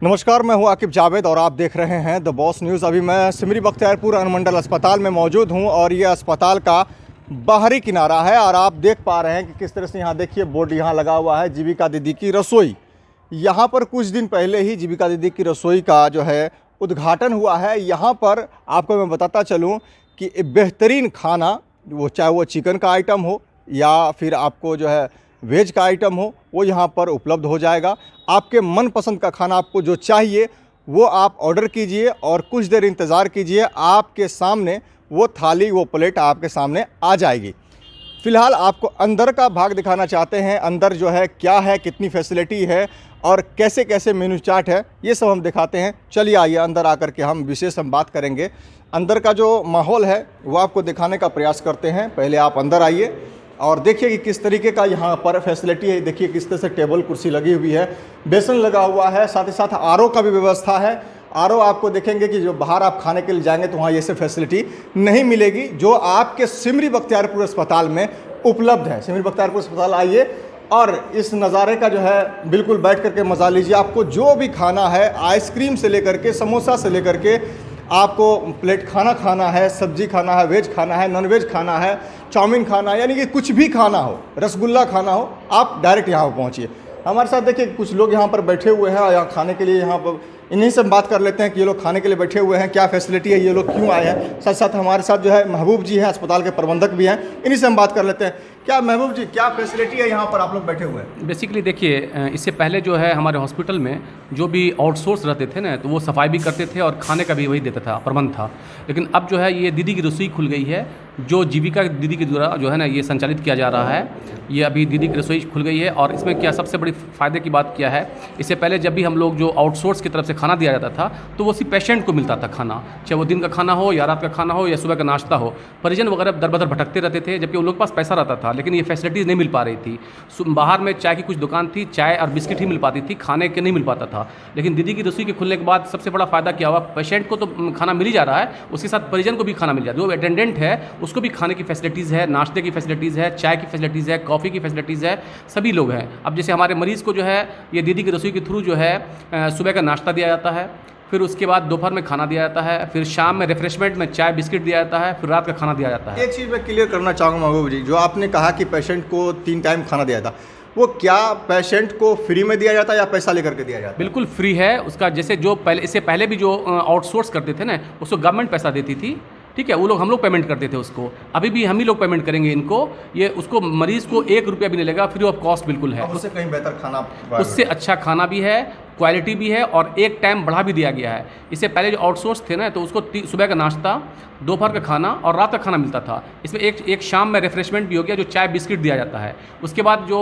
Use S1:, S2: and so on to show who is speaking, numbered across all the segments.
S1: नमस्कार, मैं हूं आकिब जावेद और आप देख रहे हैं द बॉस न्यूज़। अभी मैं सिमरी बख्तियारपुर अनुमंडल अस्पताल में मौजूद हूं और ये अस्पताल का बाहरी किनारा है और आप देख पा रहे हैं कि किस तरह से यहाँ देखिए बोर्ड यहाँ लगा हुआ है जीविका दीदी की रसोई। यहाँ पर कुछ दिन पहले ही जीविका दीदी की रसोई का जो है उद्घाटन हुआ है। यहाँ पर आपको मैं बताता चलूँ कि बेहतरीन खाना, वो चाहे वो चिकन का आइटम हो या फिर आपको जो है वेज का आइटम हो, वो यहाँ पर उपलब्ध हो जाएगा। आपके मनपसंद का खाना आपको जो चाहिए वो आप ऑर्डर कीजिए और कुछ देर इंतज़ार कीजिए, आपके सामने वो थाली, वो प्लेट आपके सामने आ जाएगी। फ़िलहाल आपको अंदर का भाग दिखाना चाहते हैं, अंदर जो है क्या है, कितनी फैसिलिटी है और कैसे कैसे मेनू चार्ट है, ये सब हम दिखाते हैं। चलिए आइए अंदर आकर के हम बात करेंगे। अंदर का जो माहौल है वो आपको दिखाने का प्रयास करते हैं। पहले आप अंदर आइए और देखिए कि किस तरीके का यहाँ पर फैसिलिटी है। देखिए किस तरह से टेबल कुर्सी लगी हुई है, बेसन लगा हुआ है, साथ ही साथ आरओ का भी व्यवस्था है। आरओ आपको देखेंगे कि जो बाहर आप खाने के लिए जाएंगे तो वहाँ ये सब फैसिलिटी नहीं मिलेगी जो आपके सिमरी बख्तियारपुर अस्पताल में उपलब्ध है। सिमरी बख्तियारपुर अस्पताल आइए और इस नज़ारे का जो है बिल्कुल बैठ करके मज़ा लीजिए। आपको जो भी खाना है, आइसक्रीम से लेकर के समोसा से लेकर के आपको प्लेट खाना खाना है, सब्जी खाना है, वेज खाना है, नॉन वेज खाना है, चाउमीन खाना है, यानी कि कुछ भी खाना हो, रसगुल्ला खाना हो, आप डायरेक्ट यहाँ पर पहुँचिए। हमारे साथ देखिए कुछ लोग यहाँ पर बैठे हुए हैं और यहाँ खाने के लिए, यहाँ पर इन्हीं से हम बात कर लेते हैं कि ये लोग खाने के लिए बैठे हुए हैं, क्या फैसिलिटी है, ये लोग क्यों आए हैं। साथ साथ हमारे साथ जो है महबूब जी हैं, अस्पताल के प्रबंधक भी हैं, इन्हीं से हम बात कर लेते हैं। क्या महबूब जी, क्या फैसिलिटी है यहाँ पर आप लोग बैठे हुए हैं?
S2: बेसिकली देखिए, इससे पहले जो है हमारे हॉस्पिटल में जो भी आउटसोर्स रहते थे ना, तो वो सफाई भी करते थे और खाने का भी वही देता था, प्रबंध था। लेकिन अब जो है ये दीदी की रसोई खुल गई है, जो जीविका दीदी के द्वारा जो है ना ये संचालित किया जा रहा है। ये अभी दीदी की रसोई खुल गई है और इसमें क्या सबसे बड़ी फ़ायदे की बात क्या है, इससे पहले जब भी हम लोग जो आउटसोर्स की तरफ से खाना दिया जाता था तो वो सिर्फ पेशेंट को मिलता था खाना, चाहे वो दिन का खाना हो या रात का खाना हो या सुबह का नाश्ता हो। परिजन वगैरह दर बदर भटकते रहते थे, जबकि उन लोग के पास पैसा रहता था, लेकिन ये फैसिलिटीज़ नहीं मिल पा रही थी। बाहर में चाय की कुछ दुकान थी, चाय और बिस्किट ही मिल पाती थी, खाने के नहीं मिल पाता था। लेकिन दीदी की रसोई के खुलने के बाद सबसे बड़ा फ़ायदा क्या हुआ, पेशेंट को तो खाना मिल ही जा रहा है, उसके साथ परिजन को भी खाना मिल जा रहा है। जो अटेंडेंट है उसको भी खाने की फैसिलिटीज़ है, नाश्ते की फैसिलिटीज़ है, चाय की फैसिलिटीज़ है, कॉफ़ी की फैसिलिटीज़ है, सभी लोग हैं। अब जैसे हमारे मरीज़ को जो है ये दीदी की रसोई के थ्रू जो है सुबह का नाश्ता दिया जाता है, फिर उसके बाद दोपहर में खाना दिया जाता है, फिर शाम में रिफ्रेशमेंट में चाय बिस्किट दिया जाता है, फिर रात का खाना दिया जाता है।
S1: एक चीज़ मैं क्लियर करना चाहूँगा महबूब जी, जो आपने कहा कि पेशेंट को 3 टाइम खाना दिया था, वो क्या पेशेंट को फ्री में दिया जाता है या पैसा लेकर के दिया जाता है?
S2: बिल्कुल फ्री है उसका। जैसे जो पहले, इससे पहले भी जो आउटसोर्स करते थे ना, उसको गवर्नमेंट पैसा देती थी, ठीक है, वो लोग, हम लोग पेमेंट करते थे उसको। अभी भी हम ही लोग पेमेंट करेंगे इनको। ये उसको मरीज़ को 1 रुपया भी नहीं लगेगा, फ्री ऑफ कॉस्ट बिल्कुल है।
S1: उससे कहीं बेहतर खाना,
S2: उससे अच्छा खाना भी है, क्वालिटी भी है और एक टाइम बढ़ा भी दिया गया है। इससे पहले जो आउटसोर्स थे ना, तो उसको सुबह का नाश्ता, दोपहर का खाना और रात का खाना मिलता था। इसमें एक शाम में रिफ्रेशमेंट भी हो गया, जो चाय बिस्किट दिया जाता है। उसके बाद जो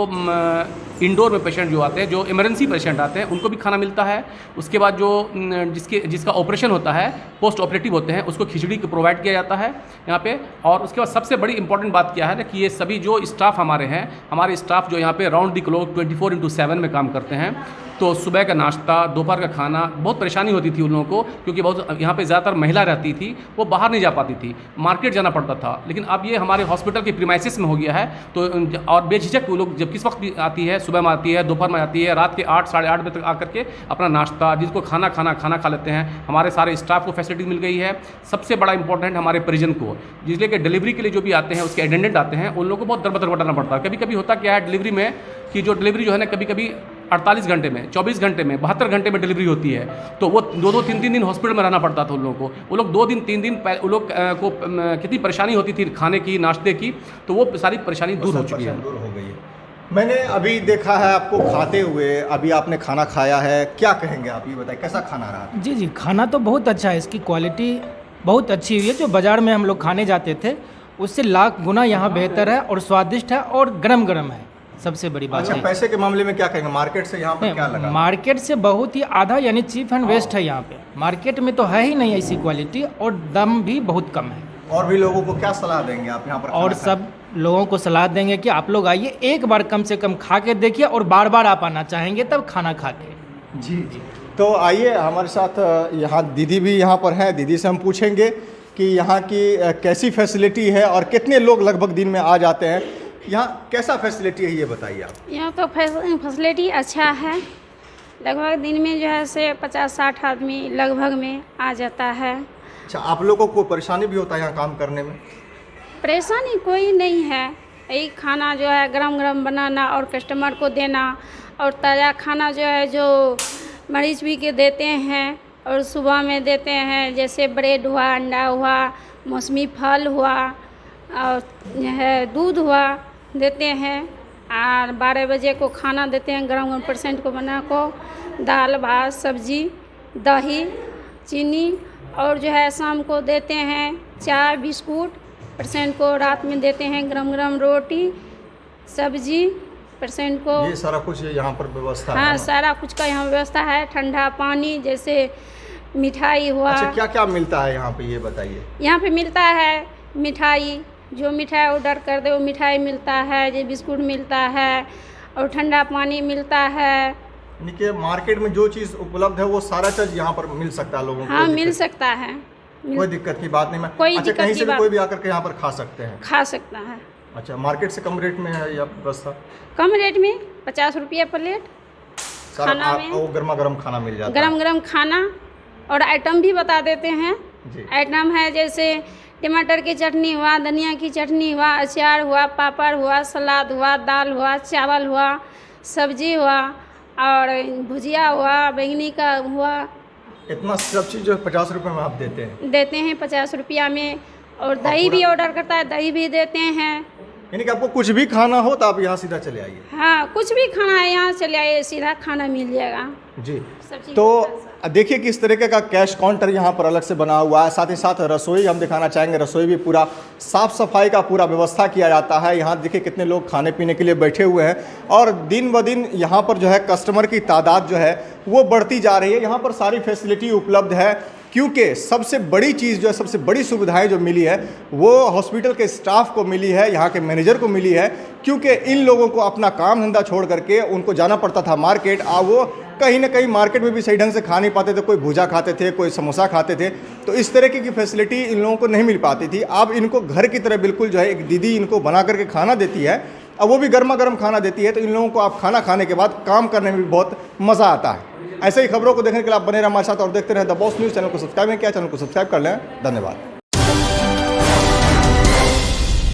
S2: इंडोर में पेशेंट जो आते हैं, जो इमरजेंसी पेशेंट आते हैं, उनको भी खाना मिलता है। उसके बाद जो जिसका ऑपरेशन होता है, पोस्ट ऑपरेटिव होते हैं, उसको खिचड़ी प्रोवाइड किया जाता है यहाँ पे। और उसके बाद सबसे बड़ी इंपॉर्टेंट बात क्या है ना, कि ये सभी जो स्टाफ हमारे हैं, हमारे स्टाफ जो यहाँ पे राउंड द क्लॉक 24/7 में काम करते हैं। तो सुबह का नाश्ता, दोपहर का खाना, बहुत परेशानी होती थी उन लोगों को, क्योंकि बहुत यहाँ पे ज़्यादातर महिला रहती थी, वो बाहर नहीं जा पाती थी, मार्केट जाना पड़ता था। लेकिन अब ये हमारे हॉस्पिटल के प्रीमाइसिस में हो गया है, तो और बेझिझक वो लोग जब किस वक्त भी आती है, सुबह में आती है, दोपहर में आती है, रात के 8 साढ़े 8 बजे तक आकर के अपना नाश्ता, जिसको खाना खा लेते हैं। हमारे सारे स्टाफ को फैसिलिटी मिल गई है। सबसे बड़ा इंपॉर्टेंट हमारे परिजन को, जिसलिए कि डिलीवरी के लिए जो भी आते हैं, उसके अटेंडेंट आते हैं, उन लोगों को बहुत दर बदर भटकना पड़ता है। कभी कभी होता क्या है डिलीवरी में, कि जो डिलीवरी जो है ना, कभी कभी 48 घंटे में, 24 घंटे में, 72 घंटे में डिलीवरी होती है, तो वो 2-2, 3-3 दिन हॉस्पिटल में रहना पड़ता था उन लोगों को। वो लोग 2 दिन 3 दिन उन लोग को कितनी परेशानी होती थी खाने की, नाश्ते की, तो वो सारी परेशानी दूर हो चुकी है।
S1: दूर हो गई है। मैंने अभी देखा है आपको खाते हुए, अभी आपने खाना खाया है, क्या कहेंगे आप, ये बताएं कैसा खाना रहा?
S3: जी, खाना तो बहुत अच्छा है, इसकी क्वालिटी बहुत अच्छी हुई है। जो बाज़ार में हम लोग खाने जाते थे उससे लाख गुना यहाँ बेहतर है और स्वादिष्ट है और गरम गरम है, सबसे बड़ी बात है।
S1: पैसे के मामले में क्या कहेंगे, मार्केट से यहाँ पर क्या लगा?
S3: मार्केट से बहुत ही आधा, यानी चीप एंड बेस्ट है यहाँ पे। मार्केट में तो है ही नहीं ऐसी क्वालिटी और दाम भी बहुत कम है।
S1: और भी लोगों को क्या सलाह देंगे आप यहाँ पर?
S3: और सब लोगों को सलाह देंगे कि आप लोग आइए, एक बार कम से कम खा के देखिए और बार बार आप आना चाहेंगे तब खाना खा के।
S1: जी। तो आइए हमारे साथ यहाँ दीदी भी यहाँ पर हैं, दीदी से हम पूछेंगे कि यहाँ की कैसी फैसिलिटी है और कितने लोग लगभग दिन में आ जाते हैं। यहाँ कैसा फैसिलिटी है ये बताइए आप।
S4: यहाँ तो फैसिलिटी अच्छा है। लगभग दिन में जो है से 50-60 आदमी लगभग में आ जाता है।
S1: अच्छा, आप लोगों को परेशानी भी होता है यहाँ काम करने में?
S4: परेशानी कोई नहीं है, यही खाना जो है गरम गरम बनाना और कस्टमर को देना, और ताज़ा खाना जो है जो मरीज भी के देते हैं, और सुबह में देते हैं जैसे ब्रेड हुआ, अंडा हुआ, मौसमी फल हुआ, और है दूध हुआ देते हैं। और 12 बजे को खाना देते हैं गरम गरम पेशेंट को बना को, दाल भात सब्जी दही चीनी, और जो है शाम को देते हैं चाय बिस्कुट, पेशेंट को रात में देते हैं गरम गरम रोटी सब्जी पेशेंट को।
S1: ये सारा कुछ यहाँ पर व्यवस्था है
S4: हाँ,
S1: ना?
S4: सारा कुछ का यहाँ व्यवस्था है। ठंडा पानी जैसे मिठाई हुआ।
S1: अच्छा, क्या क्या मिलता है यहाँ पे ये बताइए?
S4: यहाँ पे मिलता है मिठाई, जो मिठाई ऑर्डर कर दे वो मिठाई मिलता है, जो बिस्कुट मिलता है, और ठंडा पानी मिलता है।
S1: यानी कि मार्केट में जो चीज़ उपलब्ध है वो सारा चीज़ यहाँ पर मिल सकता है लोगों को?
S4: हाँ,
S1: कोई
S4: मिल
S1: दिक्कत-
S4: सकता है।
S1: कोई दिक्कत की बात नहीं। मैं
S4: कोई
S1: अच्छा,
S4: दिक्कत
S1: कहीं
S4: की
S1: से भी
S4: बात-
S1: कोई भी आकर के यहाँ पर खा सकते हैं?
S4: खा सकता है।
S1: अच्छा, मार्केट से कम रेट में है या व्यवस्था?
S4: कम रेट में 50 रुपये प्लेट
S1: सारा
S4: खाना में
S1: वो गर्मा गर्म खाना मिल जाता
S4: गरम गरम खाना, और आइटम भी बता देते हैं।
S1: जी।
S4: आइटम है जैसे टमाटर की चटनी हुआ, धनिया की चटनी हुआ, अचार हुआ, पापड़ हुआ, सलाद हुआ, दाल हुआ, चावल हुआ, सब्जी हुआ, और भुजिया हुआ, बैंगनी का हुआ।
S1: इतना सब चीज़ जो है 50 रुपये में आप देते हैं?
S4: देते हैं 50 रुपया में, और दही भी ऑर्डर करता है दही भी देते हैं।
S1: यानी कि आपको कुछ भी खाना हो तो आप यहाँ सीधा चले आइए?
S4: हाँ, कुछ भी खाना है यहाँ चले आइए, सीधा खाना मिल जाएगा।
S1: जी।
S4: सब चीज़
S1: तो देखिए किस तरीके का कैश काउंटर यहाँ पर अलग से बना हुआ है। साथ ही साथ रसोई हम दिखाना चाहेंगे, रसोई भी पूरा साफ़ सफाई का पूरा व्यवस्था किया जाता है। यहाँ देखिए कितने लोग खाने पीने के लिए बैठे हुए हैं, और दिन ब दिन यहाँ पर जो है कस्टमर की तादाद जो है वो बढ़ती जा रही है। यहाँ पर सारी फैसिलिटी उपलब्ध है, क्योंकि सबसे बड़ी चीज़ जो है, सबसे बड़ी सुविधाएं जो मिली है वो हॉस्पिटल के स्टाफ को मिली है, यहाँ के मैनेजर को मिली है। क्योंकि इन लोगों को अपना काम धंधा छोड़ करके उनको जाना पड़ता था मार्केट, वो कहीं ना कहीं मार्केट में भी सही ढंग से खा नहीं पाते थे। कोई भुजा खाते थे, कोई समोसा खाते थे, तो इस तरीके की फैसिलिटी इन लोगों को नहीं मिल पाती थी। अब इनको घर की तरह बिल्कुल जो है एक दीदी इनको बना करके खाना देती है, अब वो भी गर्मा गर्म खाना देती है, तो इन लोगों को आप खाना खाने के बाद काम करने में भी बहुत मज़ा आता है। ऐसे ही खबरों को देखने के लिए आप बने रहे हमारे साथ और देखते रहे द बॉस न्यूज़। चैनल को सब्सक्राइब नहीं किया, चैनल को सब्सक्राइब कर लें। धन्यवाद।